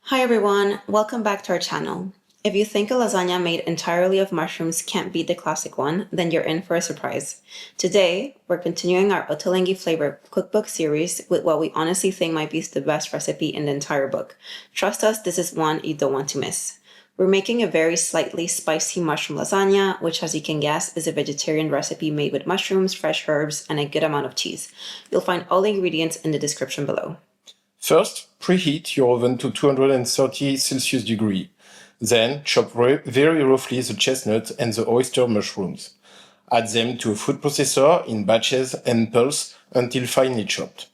Hi everyone, welcome back to our channel. If you think a lasagna made entirely of mushrooms can't beat the classic one, then you're in for a surprise. Today, we're continuing our Ottolenghi FLAVOUR cookbook series with what we honestly think might be the best recipe in the entire book. Trust us, this is one you don't want to miss. We're making a very slightly spicy mushroom lasagna, which as you can guess is a vegetarian recipe made with mushrooms, fresh herbs, and a good amount of cheese. You'll find all the ingredients in the description below. First, preheat your oven to 230 Celsius degree. Then, chop very roughly the chestnut and the oyster mushrooms. Add them to a food processor in batches and pulse until finely chopped.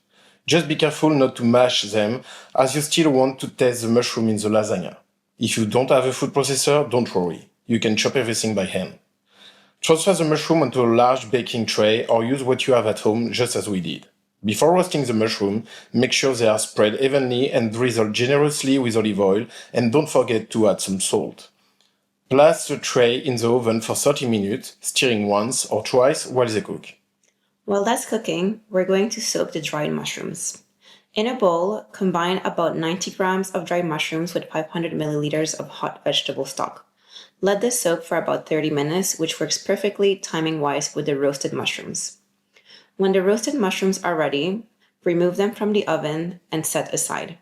Just be careful not to mash them, as you still want to taste the mushroom in the lasagna. If you don't have a food processor, don't worry. You can chop everything by hand. Transfer the mushroom onto a large baking tray or use what you have at home, just as we did. Before roasting the mushroom, make sure they are spread evenly and drizzle generously with olive oil, and don't forget to add some salt. Place the tray in the oven for 30 minutes, stirring once or twice while they cook. While that's cooking, we're going to soak the dried mushrooms. In a bowl, combine about 90 grams of dried mushrooms with 500 milliliters of hot vegetable stock. Let this soak for about 30 minutes, which works perfectly timing-wise with the roasted mushrooms. When the roasted mushrooms are ready, remove them from the oven and set aside.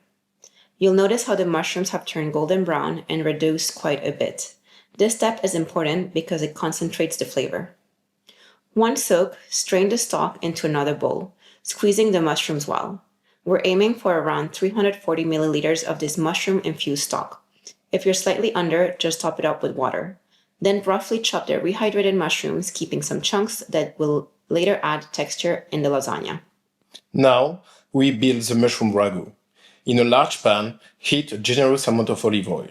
You'll notice how the mushrooms have turned golden brown and reduced quite a bit. This step is important because it concentrates the flavor. Once soaked, strain the stock into another bowl, squeezing the mushrooms well. We're aiming for around 340 milliliters of this mushroom-infused stock. If you're slightly under, just top it up with water. Then roughly chop the rehydrated mushrooms, keeping some chunks that will later add texture in the lasagna. Now, we build the mushroom ragu. In a large pan, heat a generous amount of olive oil.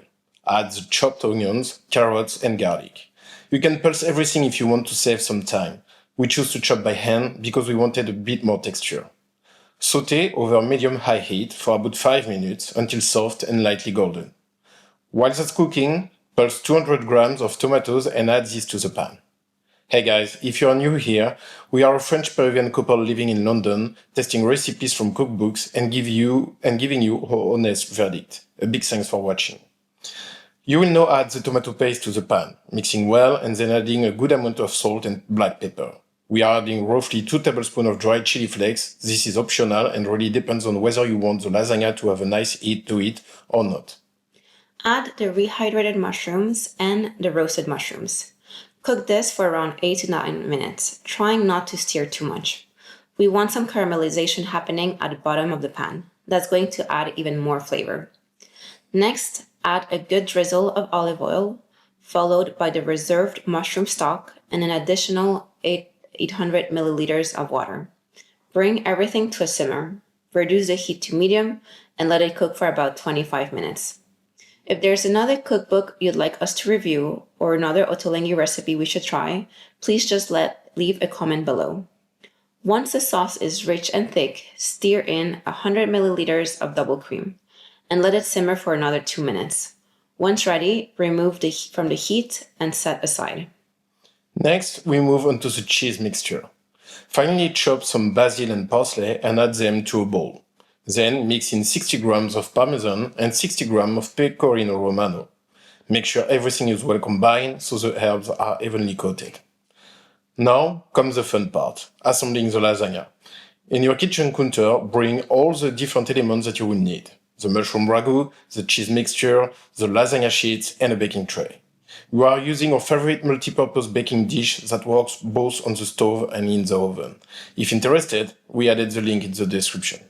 Add the chopped onions, carrots, and garlic. You can pulse everything if you want to save some time. We choose to chop by hand because we wanted a bit more texture. Sauté over medium-high heat for about 5 minutes until soft and lightly golden. While that's cooking, pulse 200 grams of tomatoes and add this to the pan. Hey guys, if you're new here, we are a French-Peruvian couple living in London, testing recipes from cookbooks and giving you our honest verdict. A big thanks for watching. You will now add the tomato paste to the pan, mixing well and then adding a good amount of salt and black pepper. We are adding roughly 2 tablespoons of dried chili flakes. This is optional and really depends on whether you want the lasagna to have a nice heat to it or not. Add the rehydrated mushrooms and the roasted mushrooms. Cook this for around 8 to 9 minutes, trying not to stir too much. We want some caramelization happening at the bottom of the pan. That's going to add even more flavor. Next, add a good drizzle of olive oil, followed by the reserved mushroom stock and an additional 800 milliliters of water. Bring everything to a simmer. Reduce the heat to medium and let it cook for about 25 minutes. If there's another cookbook you'd like us to review or another Ottolenghi recipe we should try, please just leave a comment below. Once the sauce is rich and thick, stir in 100 milliliters of double cream and let it simmer for another 2 minutes. Once ready, remove from the heat and set aside. Next, we move on to the cheese mixture. Finally, chop some basil and parsley and add them to a bowl. Then mix in 60 grams of parmesan and 60 grams of pecorino romano. Make sure everything is well combined so the herbs are evenly coated. Now comes the fun part, assembling the lasagna. In your kitchen counter, bring all the different elements that you will need. The mushroom ragu, the cheese mixture, the lasagna sheets, and a baking tray. We are using our favorite multi-purpose baking dish that works both on the stove and in the oven. If interested, we added the link in the description.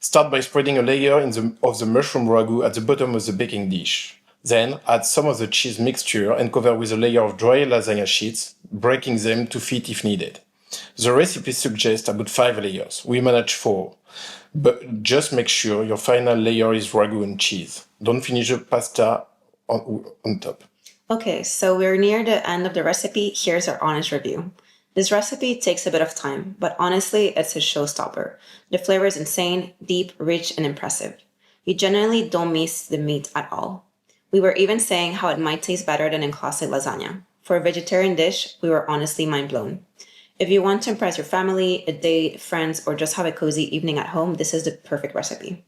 Start by spreading a layer of the mushroom ragu at the bottom of the baking dish. Then add some of the cheese mixture and cover with a layer of dry lasagna sheets, breaking them to fit if needed. The recipe suggests about 5 layers. We manage 4. But just make sure your final layer is ragu and cheese. Don't finish the pasta on top. Okay, so we're near the end of the recipe. Here's our honest review. This recipe takes a bit of time, but honestly, it's a showstopper. The flavor is insane, deep, rich, and impressive. You generally don't miss the meat at all. We were even saying how it might taste better than in classic lasagna. For a vegetarian dish, we were honestly mind blown. If you want to impress your family, a date, friends, or just have a cozy evening at home, this is the perfect recipe.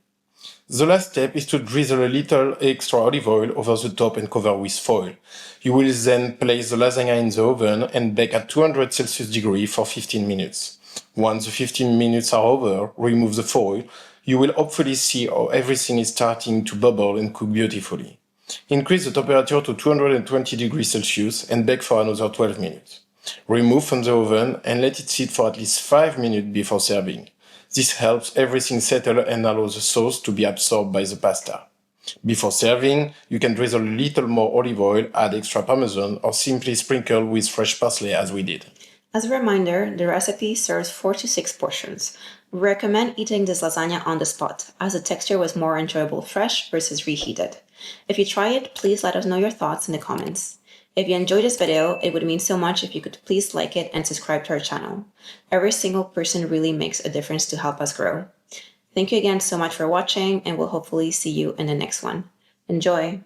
The last step is to drizzle a little extra olive oil over the top and cover with foil. You will then place the lasagna in the oven and bake at 200 Celsius degree for 15 minutes. Once the 15 minutes are over, remove the foil. You will hopefully see how everything is starting to bubble and cook beautifully. Increase the temperature to 220 degrees Celsius and bake for another 12 minutes. Remove from the oven and let it sit for at least 5 minutes before serving. This helps everything settle and allows the sauce to be absorbed by the pasta. Before serving, you can drizzle a little more olive oil, add extra parmesan, or simply sprinkle with fresh parsley as we did. As a reminder, the recipe serves 4 to 6 portions. We recommend eating this lasagna on the spot, as the texture was more enjoyable fresh versus reheated. If you try it, please let us know your thoughts in the comments. If you enjoyed this video, it would mean so much if you could please like it and subscribe to our channel. Every single person really makes a difference to help us grow. Thank you again so much for watching, and we'll hopefully see you in the next one. Enjoy!